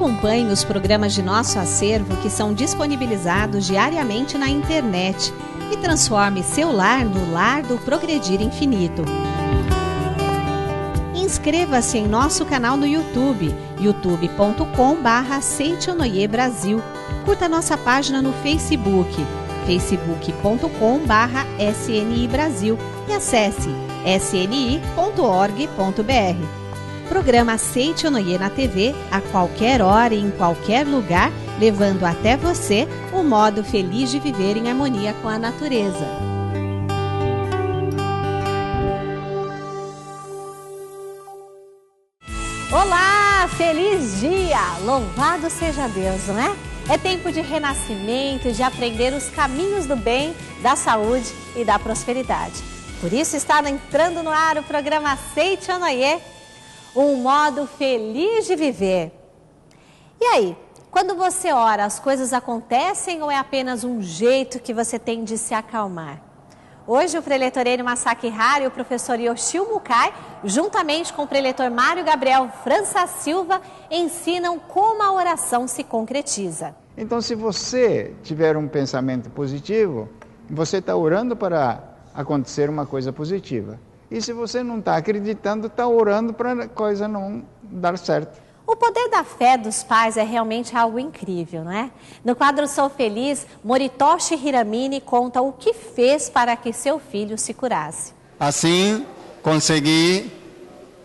Acompanhe os programas de nosso acervo que são disponibilizados diariamente na internet e transforme seu lar no lar do Progredir Infinito. Inscreva-se em nosso canal no YouTube, youtube.com/Seitonoi Brasil. Curta nossa página no Facebook, facebook.com/SNI Brasil e acesse sni.org.br. Programa Seitonoi na TV a qualquer hora e em qualquer lugar, levando até você o modo feliz de viver em harmonia com a natureza. Olá, feliz dia! Louvado seja Deus, não é? É tempo de renascimento, de aprender os caminhos do bem, da saúde e da prosperidade. Por isso está entrando no ar o programa Seitonoi, um modo feliz de viver. E aí, quando você ora, as coisas acontecem ou é apenas um jeito que você tem de se acalmar? Hoje o preletor Enio Masaki Hari e o professor Yoshio Mukai, juntamente com o preletor Mário Gabriel França Silva, ensinam como a oração se concretiza. Então, se você tiver um pensamento positivo, você está orando para acontecer uma coisa positiva. E se você não está acreditando, está orando para a coisa não dar certo. O poder da fé dos pais é realmente algo incrível, não é? No quadro Sou Feliz, Moritoshi Hiramine conta o que fez para que seu filho se curasse. Assim, consegui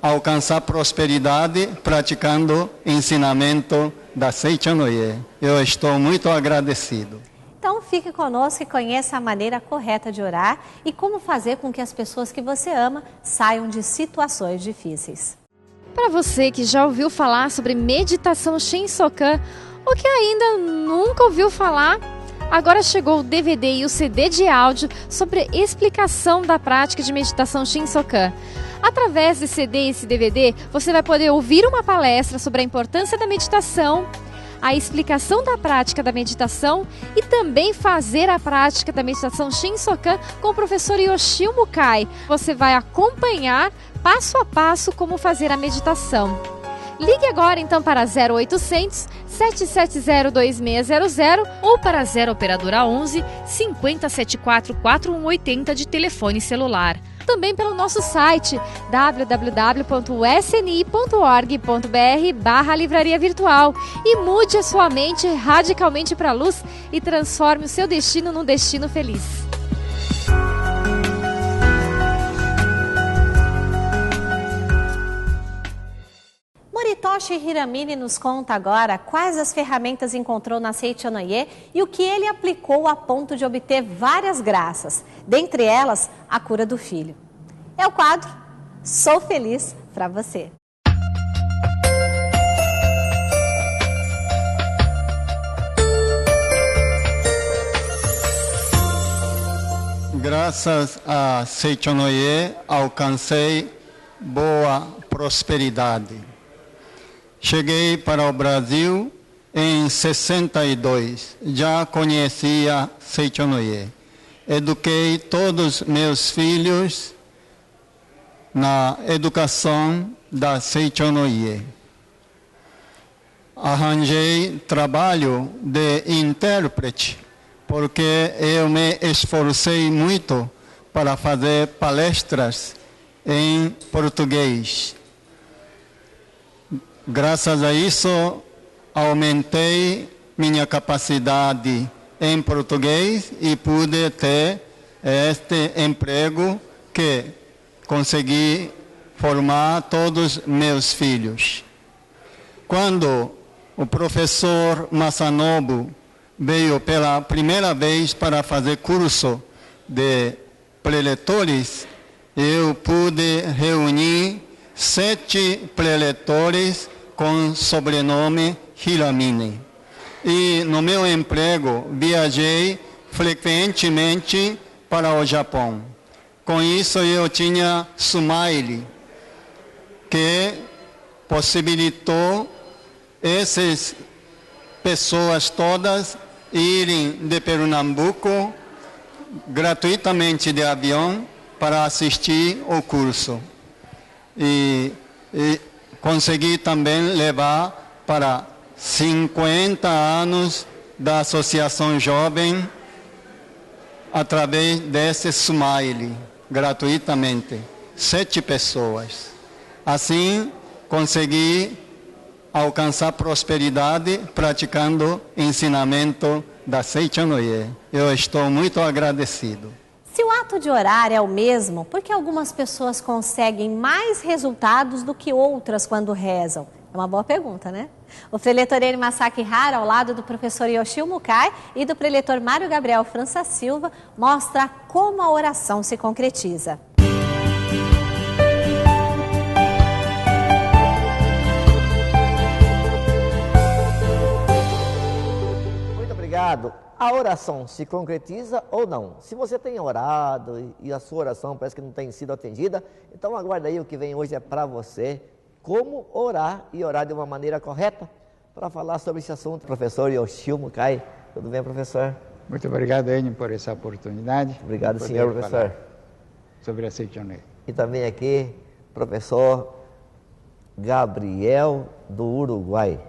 alcançar prosperidade praticando ensinamento da Seitonoi. Eu estou muito agradecido. Então fique conosco e conheça a maneira correta de orar e como fazer com que as pessoas que você ama saiam de situações difíceis. Para você que já ouviu falar sobre meditação Shinsokan ou que ainda nunca ouviu falar, agora chegou o DVD e o CD de áudio sobre explicação da prática de meditação Shinsokan. Através desse CD e esse DVD, você vai poder ouvir uma palestra sobre a importância da meditação, a explicação da prática da meditação e também fazer a prática da meditação Shinsokan com o professor Yoshio Mukai. Você vai acompanhar passo a passo como fazer a meditação. Ligue agora então para 0800 770 2600 ou para 0 operadora 11 5074 4180 de telefone celular. Também pelo nosso site www.sni.org.br/livraria virtual e mude a sua mente radicalmente para a luz e transforme o seu destino num destino feliz. Moritoshi Hiramine nos conta agora quais as ferramentas encontrou na Seitonoi e o que ele aplicou a ponto de obter várias graças, dentre elas a cura do filho. É o quadro Sou Feliz para você. Graças a Seitonoi, alcancei boa prosperidade. Cheguei para o Brasil em 62. Já conhecia Seitonoi. Eduquei todos meus filhos na educação da Seitonoi. Arranjei trabalho de intérprete, porque eu me esforcei muito para fazer palestras em português. Graças a isso, aumentei minha capacidade em português e pude ter este emprego que consegui formar todos meus filhos. Quando o professor Masanobu veio pela primeira vez para fazer curso de preletores, eu pude reunir 7 preletores com sobrenome Hiramine. E no meu emprego, viajei frequentemente para o Japão. Com isso, eu tinha Smile, que possibilitou essas pessoas todas irem de Pernambuco gratuitamente de avião para assistir o curso. E consegui também levar para 50 anos da Associação Jovem através desse Smile, gratuitamente. 7 pessoas. Assim, consegui alcançar prosperidade praticando ensinamento da Seichonoye. Eu estou muito agradecido. Se o ato de orar é o mesmo, por que algumas pessoas conseguem mais resultados do que outras quando rezam? É uma boa pergunta, né? O preletor Eni Masaki Hara, ao lado do professor Yoshio Mukai e do preletor Mário Gabriel França Silva, mostra como a oração se concretiza. Muito obrigado. A oração se concretiza ou não? Se você tem orado e a sua oração parece que não tem sido atendida, então aguarda aí, o que vem hoje é para você. Como orar e orar de uma maneira correta. Para falar sobre esse assunto, professor Yoshio Mukai. Tudo bem, professor? Muito obrigado, Eni, por essa oportunidade. Obrigado, senhor professor. Sobre a Seichonoye. E também aqui, professor Gabriel do Uruguai.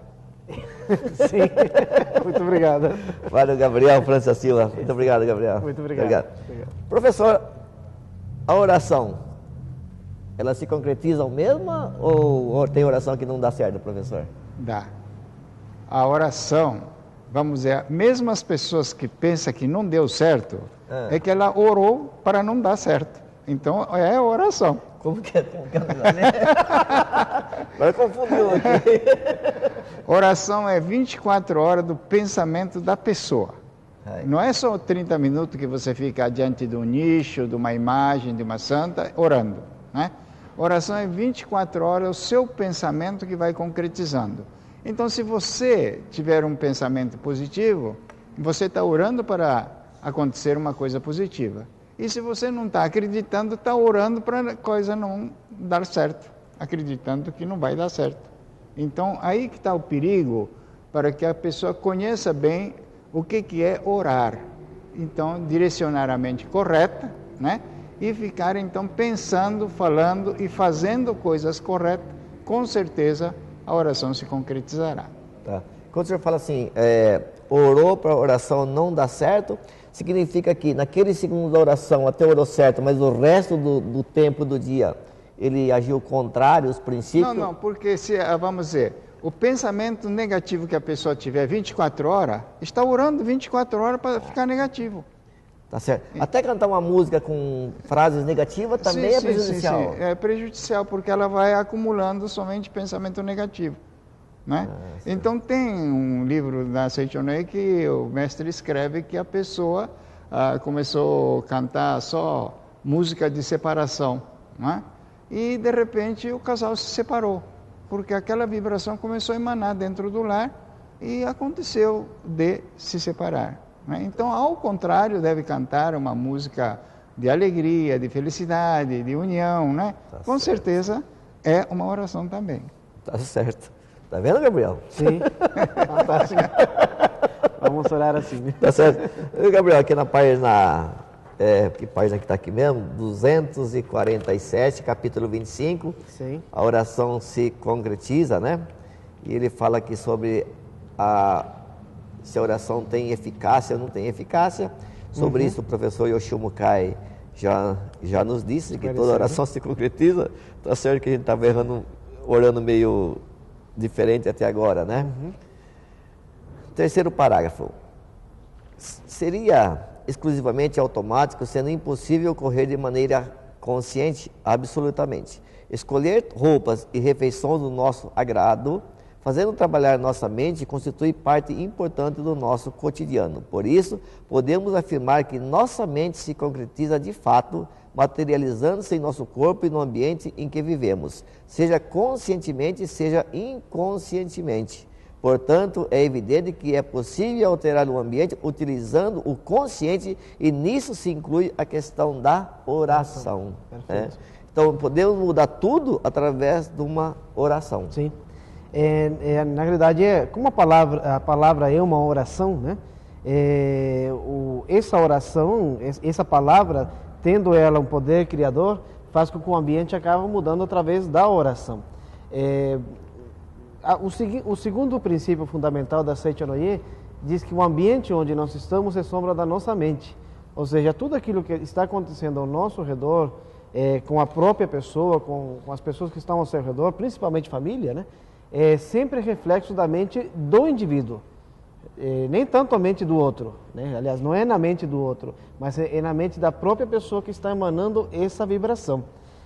Sim, muito obrigado. Mário Gabriel França Silva. Muito obrigado, Gabriel. Muito obrigado. Professor, a oração, ela se concretiza mesmo ou tem oração que não dá certo, professor? Dá. A oração, vamos dizer, mesmo as pessoas que pensam que não deu certo, é que ela orou para não dar certo. Então, é a oração. Como que é? Agora confundiu aqui. Oração é 24 horas do pensamento da pessoa. Não é só 30 minutos que você fica diante de um nicho, de uma imagem, de uma santa, orando, né? Oração é 24 horas o seu pensamento que vai concretizando. Então, se você tiver um pensamento positivo, você está orando para acontecer uma coisa positiva. E se você não está acreditando, está orando para a coisa não dar certo, acreditando que não vai dar certo. Então, aí que está o perigo, para que a pessoa conheça bem o que é orar. Então, direcionar a mente correta, né? E ficar, então, pensando, falando e fazendo coisas corretas, com certeza a oração se concretizará. Tá. Quando o senhor fala assim, orou para a oração não dar certo, significa que naquele segundo da oração até orou certo, mas o resto do tempo do dia ele agiu contrário aos princípios? Não, porque vamos dizer, o pensamento negativo que a pessoa tiver 24 horas, está orando 24 horas para ficar negativo. Tá certo. Até cantar uma música com frases negativas também é prejudicial. Sim. É prejudicial porque ela vai acumulando somente pensamento negativo, né? Então tem um livro da Seichonoye que o mestre escreve que a pessoa começou a cantar só música de separação, né? E de repente o casal se separou, porque aquela vibração começou a emanar dentro do lar e aconteceu de se separar. Então, ao contrário, deve cantar uma música de alegria, de felicidade, de união, né? Tá Com certeza é uma oração também. Tá certo. Tá vendo, Gabriel? Sim, fantástico. Vamos orar assim. Tá certo. Gabriel, aqui na página, que página que está aqui mesmo? 247, capítulo 25. Sim. A oração se concretiza, né? E ele fala aqui sobre se a oração tem eficácia ou não tem eficácia. Sobre isso o professor Yoshio Mukai já nos disse que toda oração se concretiza. Tá certo que a gente estava orando meio diferente até agora, né? Terceiro parágrafo. Seria exclusivamente automático, sendo impossível ocorrer de maneira consciente, absolutamente. Escolher roupas e refeições do nosso agrado, fazendo trabalhar nossa mente, constitui parte importante do nosso cotidiano. Por isso, podemos afirmar que nossa mente se concretiza de fato, materializando-se em nosso corpo e no ambiente em que vivemos, seja conscientemente, seja inconscientemente. Portanto, é evidente que é possível alterar o ambiente utilizando o consciente e nisso se inclui a questão da oração. Né? Então, podemos mudar tudo através de uma oração. Sim. Na realidade, como a palavra é uma oração, né? Essa oração, essa palavra, tendo ela um poder criador, faz com que o ambiente acabe mudando através da oração. O segundo princípio fundamental da Seichonoye diz que o ambiente onde nós estamos é sombra da nossa mente. Ou seja, tudo aquilo que está acontecendo ao nosso redor, com a própria pessoa, com as pessoas que estão ao seu redor, principalmente família, né? É sempre reflexo da mente do indivíduo. Nem tanto a mente do outro, né? Aliás, não é na mente do outro, mas é na mente da própria pessoa que está emanando essa vibração.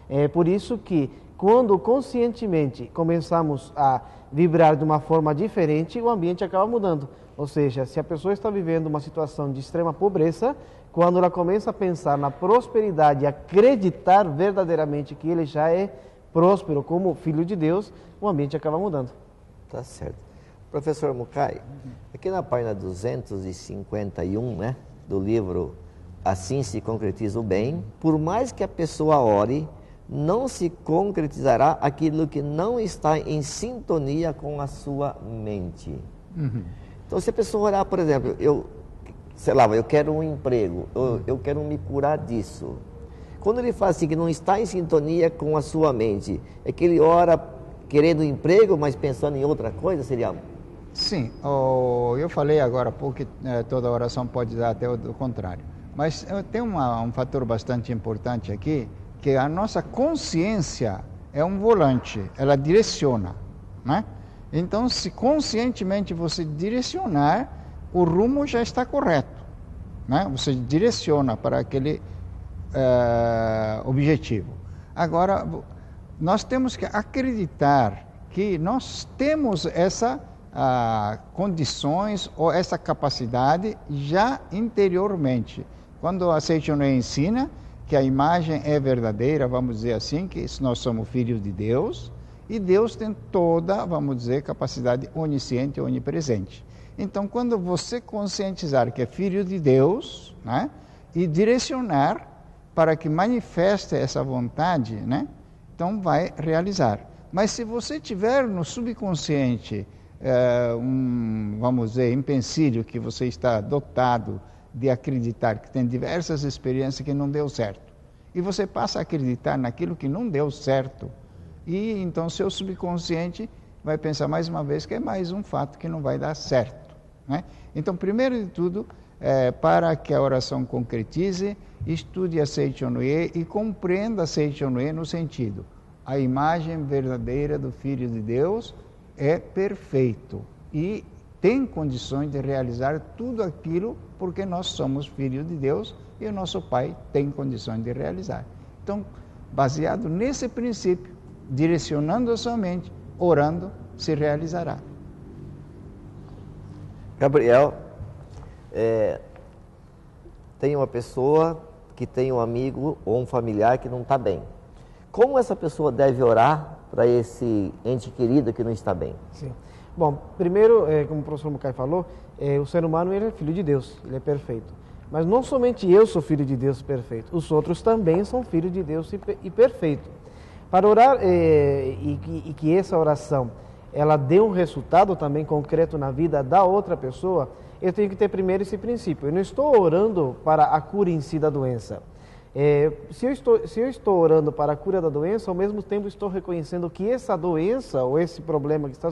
É por isso que, quando conscientemente começamos a vibrar de uma forma diferente, o ambiente acaba mudando. Ou seja, se a pessoa está vivendo uma situação de extrema pobreza, quando ela começa a pensar na prosperidade e acreditar verdadeiramente que ele já é próspero como filho de Deus, o ambiente acaba mudando. Tá certo. Professor Mukai, aqui na página 251, né, do livro Assim se concretiza o bem, por mais que a pessoa ore, não se concretizará aquilo que não está em sintonia com a sua mente. Então, se a pessoa orar, por exemplo, eu quero um emprego, eu quero me curar disso. Quando ele fala assim que não está em sintonia com a sua mente, é que ele ora querendo um emprego, mas pensando em outra coisa, seria? Sim, eu falei agora há pouco que toda oração pode dar até o contrário. Mas tem um fator bastante importante aqui, que a nossa consciência é um volante, ela direciona, né? Então, se conscientemente você direcionar, o rumo já está correto, né? Você direciona para aquele objetivo. Agora, nós temos que acreditar que nós temos essa condições ou essa capacidade já interiormente. Quando a Seichonoye ensina que a imagem é verdadeira, vamos dizer assim, que nós somos filhos de Deus, e Deus tem toda, vamos dizer, capacidade onisciente e onipresente. Então, quando você conscientizar que é filho de Deus, né, e direcionar para que manifeste essa vontade, né, então vai realizar. Mas se você tiver no subconsciente vamos dizer, empecilho que você está dotado de acreditar que tem diversas experiências que não deu certo, e você passa a acreditar naquilo que não deu certo, e então seu subconsciente vai pensar mais uma vez que é mais um fato que não vai dar certo, né? Então, primeiro de tudo, para que a oração concretize, estude a Seichonoye e compreenda a Seichonoye no sentido: a imagem verdadeira do Filho de Deus é perfeito e tem condições de realizar tudo aquilo porque nós somos filhos de Deus e o nosso Pai tem condições de realizar. Então, baseado nesse princípio, direcionando a sua mente, orando, se realizará. Gabriel, tem uma pessoa que tem um amigo ou um familiar que não está bem. Como essa pessoa deve orar para esse ente querido que não está bem? Sim. Bom, primeiro, como o professor Mukai falou, o ser humano ele é filho de Deus, ele é perfeito. Mas não somente eu sou filho de Deus perfeito, os outros também são filhos de Deus e perfeito. Para orar e que essa oração ela dê um resultado também concreto na vida da outra pessoa, eu tenho que ter primeiro esse princípio. Eu não estou orando para a cura em si da doença. Se eu estou orando para a cura da doença, ao mesmo tempo estou reconhecendo que essa doença ou esse problema que está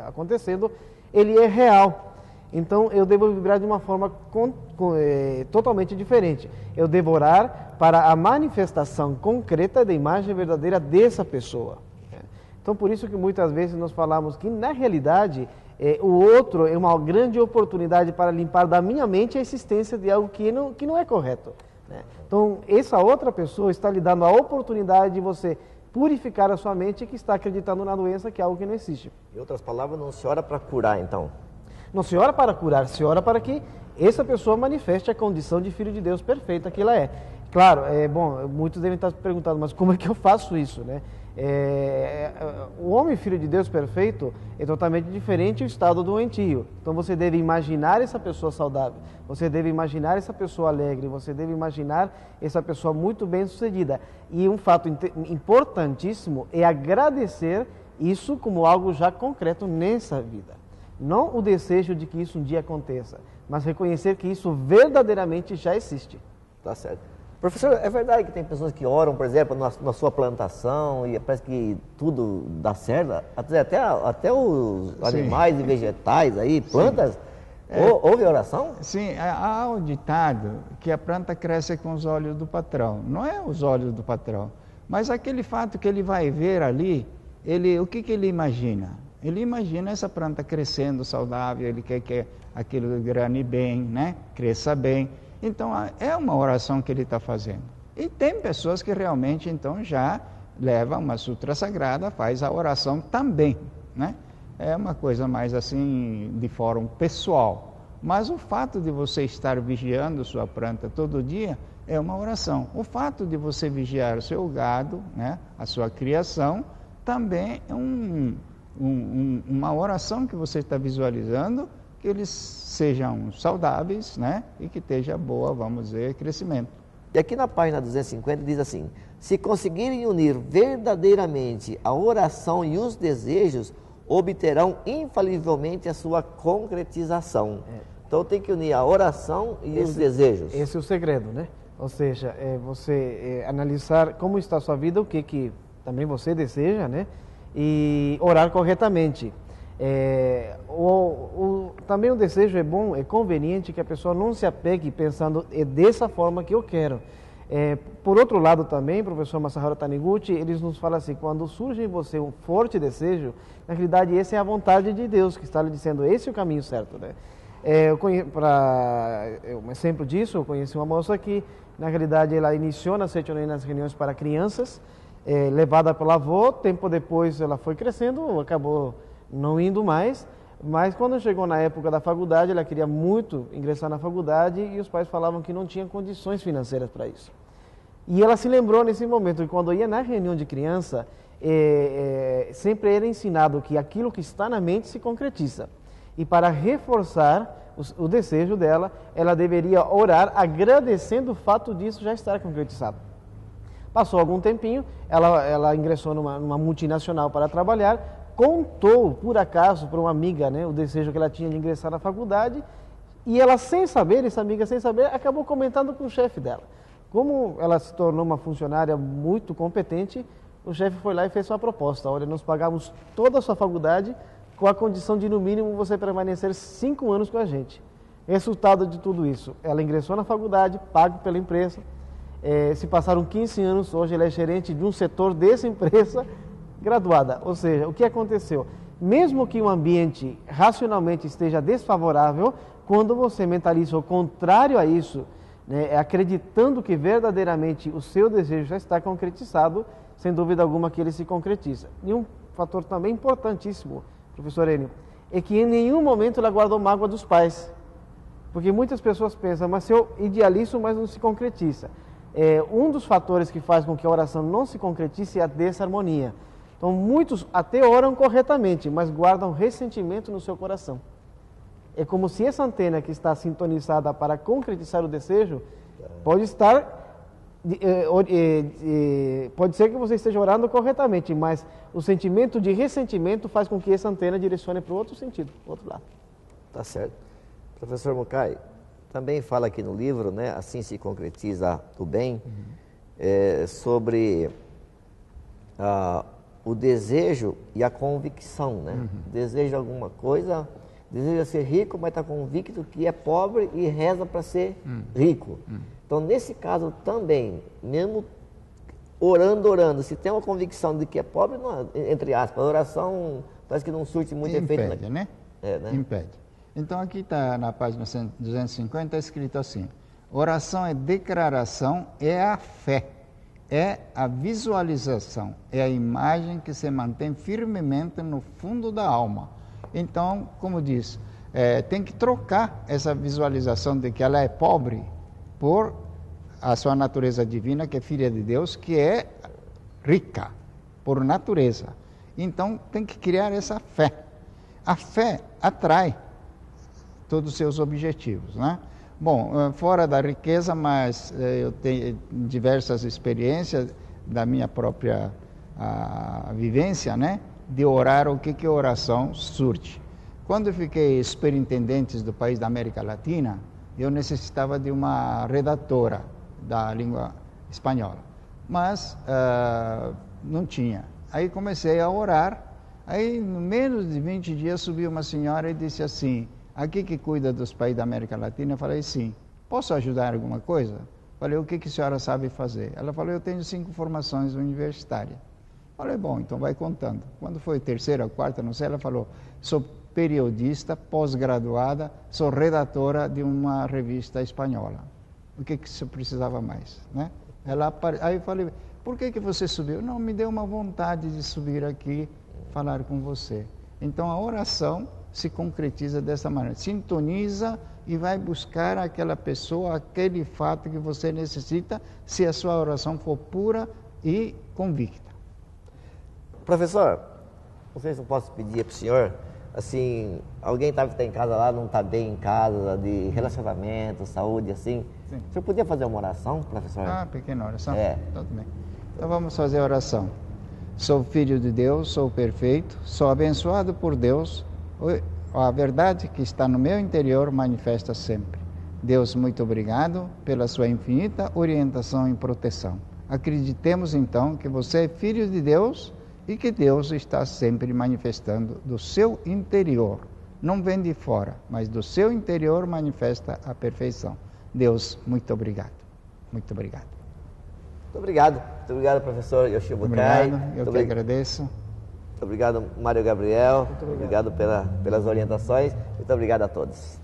acontecendo, ele é real. Então, eu devo vibrar de uma forma totalmente diferente. Eu devo orar para a manifestação concreta da imagem verdadeira dessa pessoa. Então, por isso que muitas vezes nós falamos que, na realidade, o outro é uma grande oportunidade para limpar da minha mente a existência de algo que não é correto. Então, essa outra pessoa está lhe dando a oportunidade de você purificar a sua mente que está acreditando na doença, que é algo que não existe. Em outras palavras, não se ora para curar, então? Não se ora para curar, se ora para que essa pessoa manifeste a condição de filho de Deus perfeita que ela é. Claro, muitos devem estar se perguntando, mas como é que eu faço isso, né? O homem filho de Deus perfeito é totalmente diferente do estado doentio. Então você deve imaginar essa pessoa saudável, você deve imaginar essa pessoa alegre, você deve imaginar essa pessoa muito bem sucedida. E um fato importantíssimo é agradecer isso como algo já concreto nessa vida. Não o desejo de que isso um dia aconteça, mas reconhecer que isso verdadeiramente já existe. Tá certo. Professor, é verdade que tem pessoas que oram, por exemplo, na sua plantação e parece que tudo dá certo? Até os animais e vegetais aí, plantas, houve oração? Sim, há o ditado que a planta cresce com os olhos do patrão. Não é os olhos do patrão, mas aquele fato que ele vai ver ali, o que ele imagina? Ele imagina essa planta crescendo saudável, ele quer que aquilo grane bem, né? Cresça bem. Então, é uma oração que ele está fazendo. E tem pessoas que realmente, então, já levam uma sutra sagrada, faz a oração também, né? É uma coisa mais assim, de forma pessoal. Mas o fato de você estar vigiando sua planta todo dia é uma oração. O fato de você vigiar o seu gado, né? A sua criação, também é uma oração que você está visualizando, que eles sejam saudáveis, né? E que esteja boa, vamos dizer, crescimento. E aqui na página 250 diz assim: se conseguirem unir verdadeiramente a oração e os desejos, obterão infalivelmente a sua concretização. Então tem que unir a oração e os desejos. Esse é o segredo, né? Ou seja, você analisar como está a sua vida, o que também você deseja, né? E orar corretamente. Também o desejo é bom, é conveniente que a pessoa não se apegue pensando é dessa forma que eu quero. Por outro lado também, professor Masaharu Taniguchi, eles nos falam assim, quando surge em você um forte desejo, na realidade essa é a vontade de Deus que está lhe dizendo, esse é o caminho certo, né? Um exemplo disso, eu conheci uma moça que, na realidade, ela iniciou nas reuniões para crianças, levada pela avó, tempo depois ela foi crescendo, acabou não indo mais, mas quando chegou na época da faculdade, ela queria muito ingressar na faculdade e os pais falavam que não tinha condições financeiras para isso. E ela se lembrou nesse momento que quando ia na reunião de criança, sempre era ensinado que aquilo que está na mente se concretiza. E para reforçar o desejo dela, ela deveria orar agradecendo o fato disso já estar concretizado. Passou algum tempinho, ela ingressou numa multinacional para trabalhar, contou, por acaso, para uma amiga, né, o desejo que ela tinha de ingressar na faculdade, e ela, essa amiga sem saber, acabou comentando com o chefe dela. Como ela se tornou uma funcionária muito competente, o chefe foi lá e fez sua proposta. Olha, nós pagamos toda a sua faculdade com a condição de, no mínimo, você permanecer 5 anos com a gente. Resultado de tudo isso, ela ingressou na faculdade, pago pela empresa, se passaram 15 anos, hoje ela é gerente de um setor dessa empresa, graduada. Ou seja, o que aconteceu? Mesmo que o ambiente racionalmente esteja desfavorável, quando você mentaliza o contrário a isso, né, acreditando que verdadeiramente o seu desejo já está concretizado, sem dúvida alguma que ele se concretiza. E um fator também importantíssimo, professor Enio, é que em nenhum momento ela guardou mágoa dos pais. Porque muitas pessoas pensam, mas se eu idealizo, mas não se concretiza. Um dos fatores que faz com que a oração não se concretize é a desarmonia. Então, muitos até oram corretamente, mas guardam ressentimento no seu coração. É como se essa antena que está sintonizada para concretizar o desejo, pode ser que você esteja orando corretamente, mas o sentimento de ressentimento faz com que essa antena direcione para o outro sentido, para o outro lado. Tá certo. Professor Mukai, também fala aqui no livro, né, assim se concretiza o bem, sobre o desejo e a convicção, né? Deseja alguma coisa, deseja ser rico, mas está convicto que é pobre e reza para ser rico. Então, nesse caso também, mesmo orando, se tem uma convicção de que é pobre, não, entre aspas, a oração parece que não surte muito efeito. Impede, né? Né? Impede. Então, aqui está na página 250, está escrito assim: oração é declaração, é a fé. É a visualização, é a imagem que se mantém firmemente no fundo da alma. Então, como diz, tem que trocar essa visualização de que ela é pobre por a sua natureza divina, que é filha de Deus, que é rica por natureza. Então, tem que criar essa fé. A fé atrai todos os seus objetivos, né? Bom, fora da riqueza, mas eu tenho diversas experiências da minha própria vivência, né? De orar, o que oração surge. Quando eu fiquei superintendente do país da América Latina, eu necessitava de uma redatora da língua espanhola. Mas não tinha. Aí comecei a orar. Aí, no menos de 20 dias, subiu uma senhora e disse assim: aqui que cuida dos países da América Latina? Eu falei: sim. Posso ajudar em alguma coisa? Falei: o que a senhora sabe fazer? Ela falou: eu tenho 5 formações universitárias. Falei: bom, então vai contando. Quando foi terceira, quarta, não sei, ela falou: sou periodista, pós-graduada, sou redatora de uma revista espanhola. O que você precisava mais, né? Aí eu falei: por que você subiu? Não, me deu uma vontade de subir aqui, falar com você. Então a oração se concretiza dessa maneira. Sintoniza e vai buscar aquela pessoa, aquele fato que você necessita, se a sua oração for pura e convicta. Professor, não sei se eu posso pedir para o senhor, assim, alguém está em casa lá, não está bem em casa, de relacionamento, saúde, assim. Sim. O senhor podia fazer uma oração, professor? Pequena oração? Tudo bem. Então vamos fazer a oração. Sou filho de Deus, sou perfeito, sou abençoado por Deus. A verdade que está no meu interior manifesta sempre. Deus, muito obrigado pela sua infinita orientação e proteção. Acreditemos então que você é filho de Deus e que Deus está sempre manifestando do seu interior. Não vem de fora, mas do seu interior manifesta a perfeição. Deus, muito obrigado. Muito obrigado. Muito obrigado. Muito obrigado, professor Yoshio Bukai. Obrigado, eu que agradeço. Muito obrigado, Mário Gabriel. Muito obrigado pelas orientações. Muito obrigado a todos.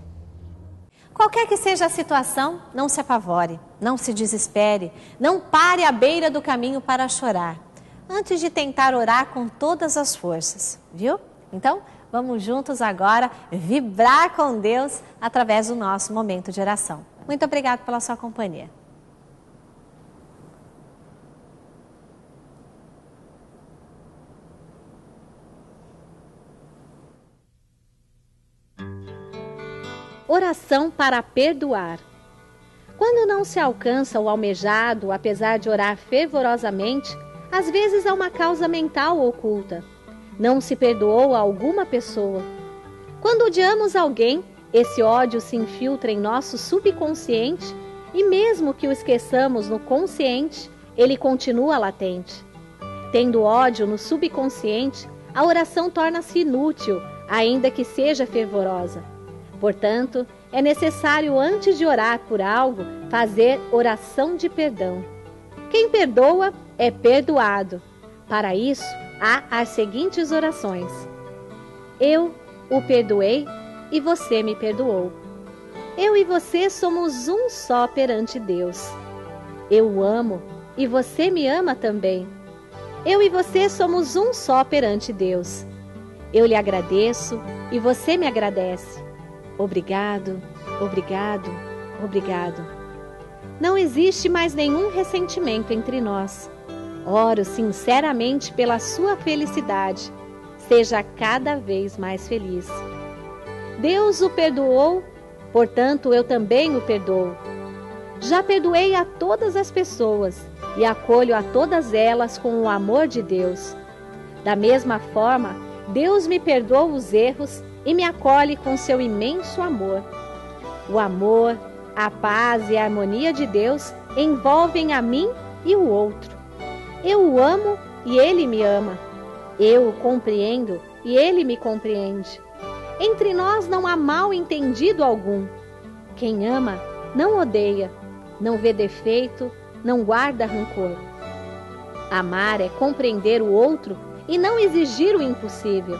Qualquer que seja a situação, não se apavore, não se desespere, não pare à beira do caminho para chorar, antes de tentar orar com todas as forças, viu? Então, vamos juntos agora vibrar com Deus através do nosso momento de oração. Muito obrigado pela sua companhia. Oração para perdoar. Quando não se alcança o almejado, apesar de orar fervorosamente, às vezes há uma causa mental oculta. Não se perdoou a alguma pessoa. Quando odiamos alguém, esse ódio se infiltra em nosso subconsciente e mesmo que o esqueçamos no consciente, ele continua latente. Tendo ódio no subconsciente, a oração torna-se inútil, ainda que seja fervorosa. Portanto, é necessário, antes de orar por algo, fazer oração de perdão. Quem perdoa é perdoado. Para isso, há as seguintes orações: eu o perdoei e você me perdoou. Eu e você somos um só perante Deus. Eu o amo e você me ama também. Eu e você somos um só perante Deus. Eu lhe agradeço e você me agradece. Obrigado, obrigado, obrigado. Não existe mais nenhum ressentimento entre nós. Oro sinceramente pela sua felicidade. Seja cada vez mais feliz. Deus o perdoou, portanto eu também o perdoo. Já perdoei a todas as pessoas e acolho a todas elas com o amor de Deus. Da mesma forma, Deus me perdoa os erros e me acolhe com seu imenso amor. O amor, a paz e a harmonia de Deus envolvem a mim e o outro. Eu o amo e ele me ama. Eu o compreendo e ele me compreende. Entre nós não há mal entendido algum. Quem ama não odeia, não vê defeito, não guarda rancor. Amar é compreender o outro e não exigir o impossível.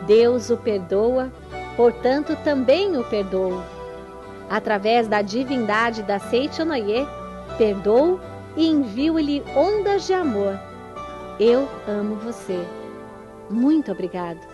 Deus o perdoa, portanto também o perdoo. Através da divindade da Seichonoye, perdoo e envio-lhe ondas de amor. Eu amo você. Muito obrigado.